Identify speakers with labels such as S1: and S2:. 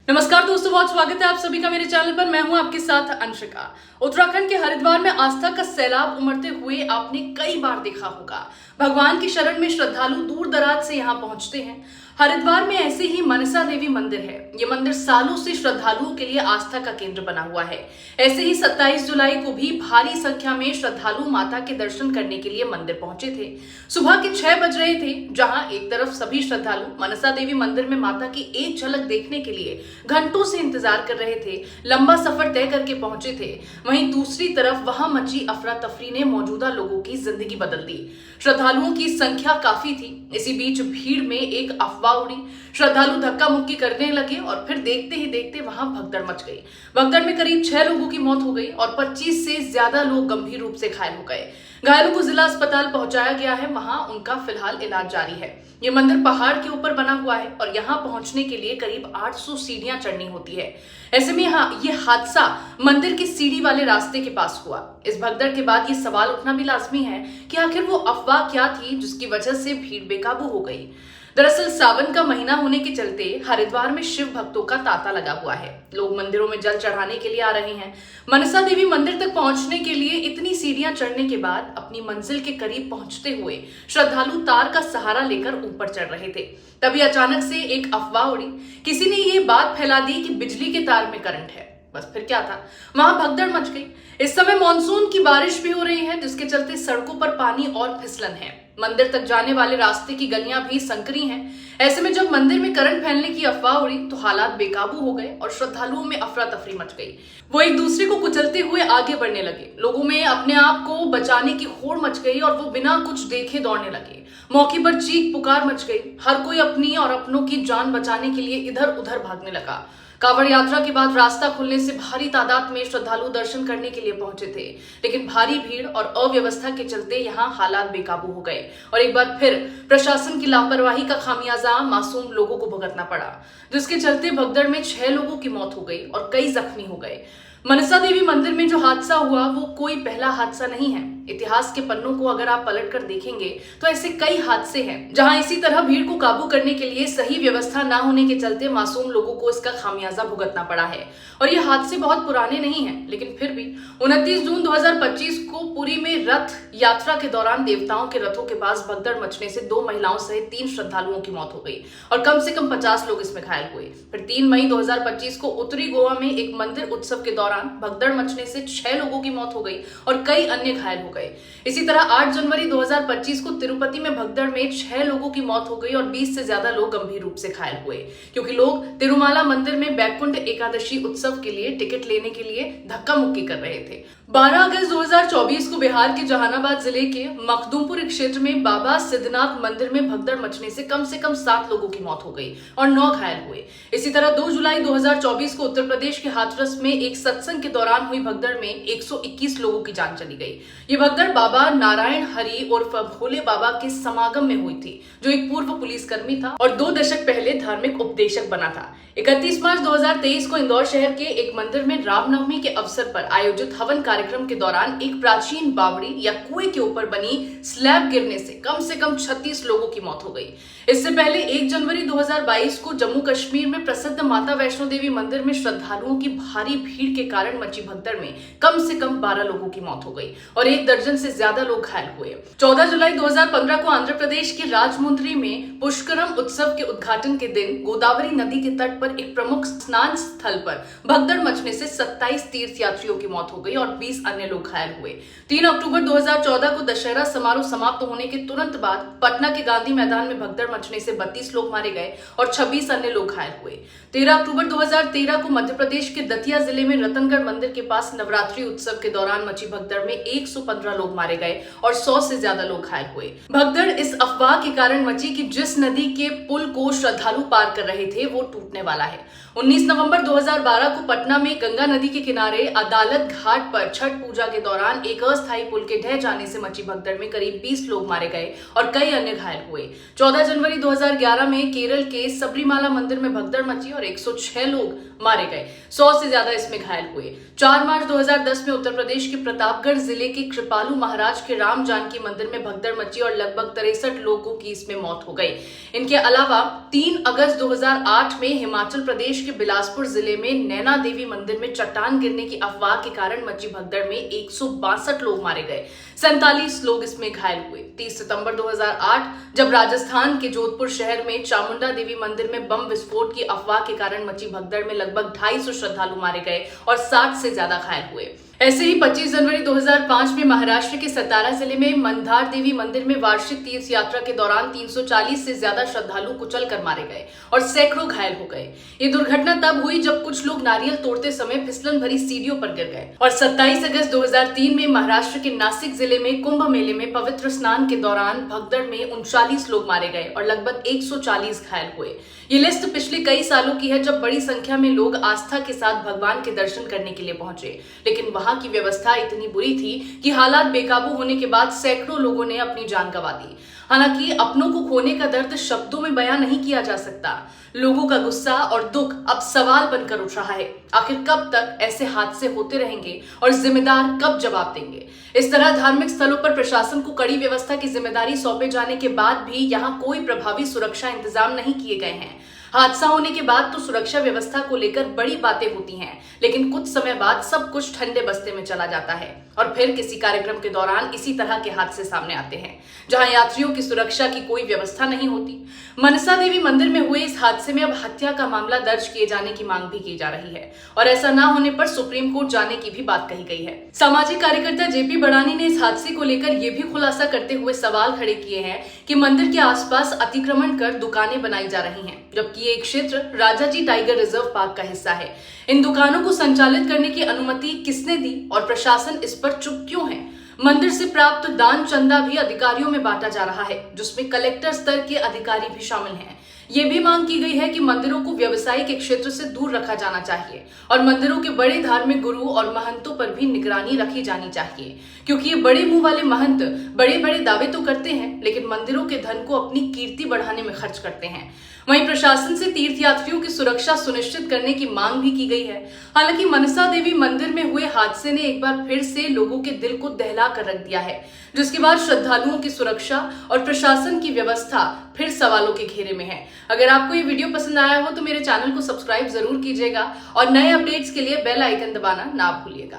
S1: नमस्कार दोस्तों, बहुत स्वागत है आप सभी का मेरे चैनल पर। मैं हूं आपके साथ अंशिका। उत्तराखंड के हरिद्वार में आस्था का सैलाब उमड़ते हुए आपने कई बार देखा होगा। भगवान की शरण में श्रद्धालु दूर दराज से यहां पहुंचते हैं। हरिद्वार में ऐसे ही मनसा देवी मंदिर है। ये मंदिर सालों से श्रद्धालुओं के लिए आस्था का केंद्र बना हुआ है। ऐसे ही 27 जुलाई को भी भारी संख्या में श्रद्धालु माता के दर्शन करने के लिए मंदिर पहुंचे थे। सुबह के 6 बज रहे थे, जहां एक तरफ सभी श्रद्धालु मनसा देवी मंदिर में माता की एक झलक देखने के लिए घंटों से इंतजार कर रहे थे, लंबा सफर तय करके पहुंचे थे। वहीं दूसरी तरफ वहां मची अफरा तफरी ने मौजूदा लोगों की जिंदगी बदल दी। श्रद्धालुओं की संख्या काफी थी। इसी बीच भीड़ में एक अफवाह उड़ी। श्रद्धालु धक्का मुक्की करने लगे और फिर देखते ही देखते वहां भगदड़ मच गई। भगदड़ में करीब 6 लोगों की मौत हो गई और 25 से ज्यादा लोग गंभीर रूप से घायल हो गए। घायलों को जिला अस्पताल पहुंचाया गया है, वहां उनका फिलहाल इलाज जारी है। ये मंदिर पहाड़ के ऊपर बना हुआ है और यहाँ पहुंचने के लिए करीब 800 सीढ़ियां चढ़नी होती है। ऐसे में ये हादसा मंदिर की सीढ़ी वाले रास्ते के पास हुआ। इस भगदड़ के बाद ये सवाल उठना भी लाजमी है कि आखिर वो अफवाह क्या थी जिसकी वजह से भीड़ बेकाबू हो गई। दरअसल सावन का महीना होने के चलते हरिद्वार में शिव भक्तों का तांता लगा हुआ है। लोग मंदिरों में जल चढ़ाने के लिए आ रहे हैं। मनसा देवी मंदिर तक पहुंचने के लिए इतनी सीढ़ियां चढ़ने के बाद अपनी मंजिल के करीब पहुंचते हुए श्रद्धालु तार का सहारा लेकर ऊपर चढ़ रहे थे। तभी अचानक से एक अफवाह उड़ी। किसी ने ये बात फैला दी कि बिजली के तार में करंट है। बस फिर क्या था, वहां भगदड़ मच गई। इस समय मानसून की बारिश भी हो रही है, जिसके चलते सड़कों पर पानी और फिसलन है। मंदिर तक जाने वाले रास्ते की गलियां भी संकरी हैं। ऐसे में जब मंदिर में करंट फैलने की अफवाह उड़ी तो हालात बेकाबू हो गए और श्रद्धालुओं में अफरा तफरी मच गई। वो एक दूसरे को कुचलते हुए आगे बढ़ने लगे। लोगों में अपने आप को बचाने की होड़ मच गई और वो बिना कुछ देखे दौड़ने लगे। मौके पर चीख पुकार मच गई। हर कोई अपनी और अपनों की जान बचाने के लिए इधर उधर भागने लगा। कांवड़ यात्रा के बाद रास्ता खुलने से भारी तादाद में श्रद्धालु दर्शन करने के लिए पहुंचे थे, लेकिन भारी भीड़ और अव्यवस्था के चलते यहां हालात बेकाबू हो गए और एक बार फिर प्रशासन की लापरवाही का खामियाजा मासूम लोगों को भुगतना पड़ा, जिसके चलते भगदड़ में 6 लोगों की मौत हो गई और कई जख्मी हो गए। मनसा देवी मंदिर में जो हादसा हुआ वो कोई पहला हादसा नहीं है। इतिहास के पन्नों को अगर आप पलटकर देखेंगे तो ऐसे कई हादसे हैं जहां इसी तरह भीड़ को काबू करने के लिए सही व्यवस्था न होने के चलते मासूम लोगों को इसका खामियाजा भुगतना पड़ा है। और ये हादसे बहुत पुराने नहीं हैं, लेकिन फिर भी 29 जून 2025 को पुरी में रथ यात्रा के दौरान देवताओं के रथों के पास भगदड़ मचने से 2 महिलाओं सहित 3 श्रद्धालुओं की मौत हो गई और कम से कम 50 लोग इसमें घायल हुए। फिर 3 मई 2025 को उत्तरी गोवा में एक मंदिर उत्सव के दौरान भगदड़ मचने से 6 लोगों की मौत हो गई और कई अन्य घायल हो गए। इसी तरह 8 जनवरी 2025 को तिरुपति में भगदड़ में 6 लोगों की मौत हो गई और 20 से ज्यादा लोग गंभीर रूप से घायल हुए, क्योंकि लोग तिरुमाला मंदिर में बैकुंठ एकादशी उत्सव के लिए टिकट लेने के लिए धक्का मुक्की कर रहे थे। 12 अगस्त 2024 को बिहार के जहानाबाद जिले के मखदुमपुर क्षेत्र में बाबा सिद्धनाथ मंदिर में भगदड़ मचने से कम 7 लोगों की मौत हो गई और 9 घायल हुए। इसी तरह 2 जुलाई 2024 को उत्तर प्रदेश के हाथरस में एक सत्संग के दौरान हुई भगदड़ में 121 लोगों की जान चली गई। ये भगदड़ बाबा नारायण हरि उर्फ भोले बाबा के समागम में हुई थी, जो एक पूर्व पुलिसकर्मी था और 2 दशक पहले धार्मिक उपदेशक बना था। 31 मार्च 2023 को इंदौर शहर के एक मंदिर में रामनवमी के अवसर पर आयोजित हवन कार्यक्रम के दौरान एक प्राचीन बावड़ी या कुएं के ऊपर बनी स्लैब गिरने से कम 36 लोगों की मौत हो गई। इससे पहले 1 जनवरी 2022 को जम्मू कश्मीर में प्रसिद्ध माता वैष्णो देवी मंदिर में श्रद्धालुओं की भारी भीड़ के कारण मची भगदड़ में कम 12 लोगों की मौत हो गई और 1 दर्जन से ज्यादा लोग घायल हुए। 14 जुलाई 2015 को आंध्र प्रदेश के राजमुंद्री में पुष्करम उत्सव के उद्घाटन के दिन गोदावरी नदी के तट पर एक प्रमुख स्नान स्थल पर भगदड़ मचने से 27 तीर्थयात्रियों की मौत हो गई और 20 अन्य लोग घायल हुए। 3 अक्टूबर 2014 को दशहरा समारोह समाप्त होने के तुरंत बाद पटना के गांधी मैदान में भगदड़ मचने से 32 लोग मारे गए और 26 अन्य लोग घायल हुए। 13 अक्टूबर 2013 को मध्य प्रदेश के दतिया जिले में रतनगढ़ मंदिर के पास नवरात्रि उत्सव के दौरान मची भगदड़ में 115 लोग मारे गए और 100 से ज्यादा लोग घायल हुए। भगदड़ इस अफवाह के कारण मची कि जिस नदी के पुल को श्रद्धालु पार कर रहे थे वो टूटने वाला है। 19 नवंबर 2012 को पटना में गंगा नदी के किनारे अदालत घाट पर छठ पूजा के दौरान एक अस्थायी पुल के ढह जाने से मची भगदड़ में करीब 20 लोग मारे गए और कई अन्य घायल हुए। 14 जनवरी 2011 में केरल के सबरीमाला मंदिर में भगदड़ मची और 106 लोग मारे गए, 100 से ज्यादा इसमें घायल हुए। 4 मार्च 2010 में उत्तर प्रदेश के प्रतापगढ़ जिले के कृपालू महाराज के राम जानकी मंदिर में भगदड़ मची और लगभग 63 लोगों की इसमें मौत हो गई। इनके अलावा 3 अगस्त 2008 में हिमाचल प्रदेश प्रदेश के बिलासपुर जिले में नैना देवी मंदिर में चट्टान गिरने की अफवाह के कारण मची भगदड़ में 162 लोग मारे गए, 47 लोग इसमें घायल हुए। 30 सितंबर 2008 जब राजस्थान के जोधपुर शहर में चामुंडा देवी मंदिर में बम विस्फोट की अफवाह के कारण मची भगदड़ में लगभग 250 श्रद्धालु मारे गए और 60 से ज्यादा घायल हुए। ऐसे ही 25 जनवरी 2005 में महाराष्ट्र के सतारा जिले में मंदार देवी मंदिर में वार्षिक तीर्थ यात्रा के दौरान 340 से ज्यादा श्रद्धालु कुचल कर मारे गए और सैकड़ों घायल हो गए। ये दुर्घटना तब हुई जब कुछ लोग नारियल तोड़ते समय फिसलन भरी सीढ़ियों पर गिर गए। और 27 अगस्त 2003 में महाराष्ट्र के नासिक जिले में कुंभ मेले में पवित्र स्नान के दौरान भगदड़ में 39 लोग मारे गए और लगभग 140 घायल हुए। ये लिस्ट पिछले कई सालों की है जब बड़ी संख्या में लोग आस्था के साथ भगवान के दर्शन करने के लिए पहुंचे, लेकिन वहां की व्यवस्था इतनी बुरी थी कि हालात बेकाबू होने के बाद सैकड़ों लोगों ने अपनी जान गंवा दी। हालांकि अपनों को खोने का दर्द शब्दों में बयां नहीं किया जा सकता। लोगों का गुस्सा और दुख अब सवाल बनकर उठ रहा है, आखिर कब तक ऐसे हादसे होते रहेंगे और जिम्मेदार कब जवाब देंगे। इस तरह धार्मिक स्थलों पर प्रशासन को कड़ी व्यवस्था की जिम्मेदारी सौंपे जाने के बाद भी यहाँ कोई प्रभावी सुरक्षा इंतजाम नहीं किए गए हैं। हादसा होने के बाद तो सुरक्षा व्यवस्था को लेकर बड़ी बातें होती हैं, लेकिन कुछ समय बाद सब कुछ ठंडे बस्ते में चला जाता है और फिर किसी कार्यक्रम के दौरान इसी तरह के हादसे सामने आते हैं जहां यात्रियों की सुरक्षा की कोई व्यवस्था नहीं होती। मनसा देवी मंदिर में हुए इस हादसे में अब हत्या का मामला दर्ज किए जाने की मांग भी की जा रही है और ऐसा न होने पर सुप्रीम कोर्ट जाने की भी बात कही गई है। सामाजिक कार्यकर्ता जेपी बड़ानी ने इस हादसे को लेकर यह भी खुलासा करते हुए सवाल खड़े किए हैं कि मंदिर के आसपास अतिक्रमण कर दुकानें बनाई जा रही हैं, जबकि ये क्षेत्र राजाजी टाइगर रिजर्व पार्क का हिस्सा है। इन दुकानों को संचालित करने की अनुमति किसने दी और प्रशासन इस पर चुप क्यों है? मंदिर से प्राप्त दान चंदा भी अधिकारियों में बांटा जा रहा है, जिसमें कलेक्टर स्तर के अधिकारी भी शामिल हैं। ये भी मांग की गई है कि मंदिरों को व्यवसायिक क्षेत्र से दूर रखा जाना चाहिए और मंदिरों के बड़े धार्मिक गुरु और महंतों पर भी निगरानी रखी जानी चाहिए, क्योंकि ये बड़े मुंह वाले महंत बड़े बड़े दावे तो करते हैं, लेकिन मंदिरों के धन को अपनी कीर्ति बढ़ाने में खर्च करते हैं। वहीं प्रशासन से तीर्थयात्रियों की सुरक्षा सुनिश्चित करने की मांग भी की गई है। हालांकि मनसा देवी मंदिर में हुए हादसे ने एक बार फिर से लोगों के दिल को दहला कर रख दिया है, जिसके बाद श्रद्धालुओं की सुरक्षा और प्रशासन की व्यवस्था फिर सवालों के घेरे में है। अगर आपको ये वीडियो पसंद आया हो तो मेरे चैनल को सब्सक्राइब जरूर कीजिएगा और नए अपडेट्स के लिए बेल आइकन दबाना ना भूलिएगा।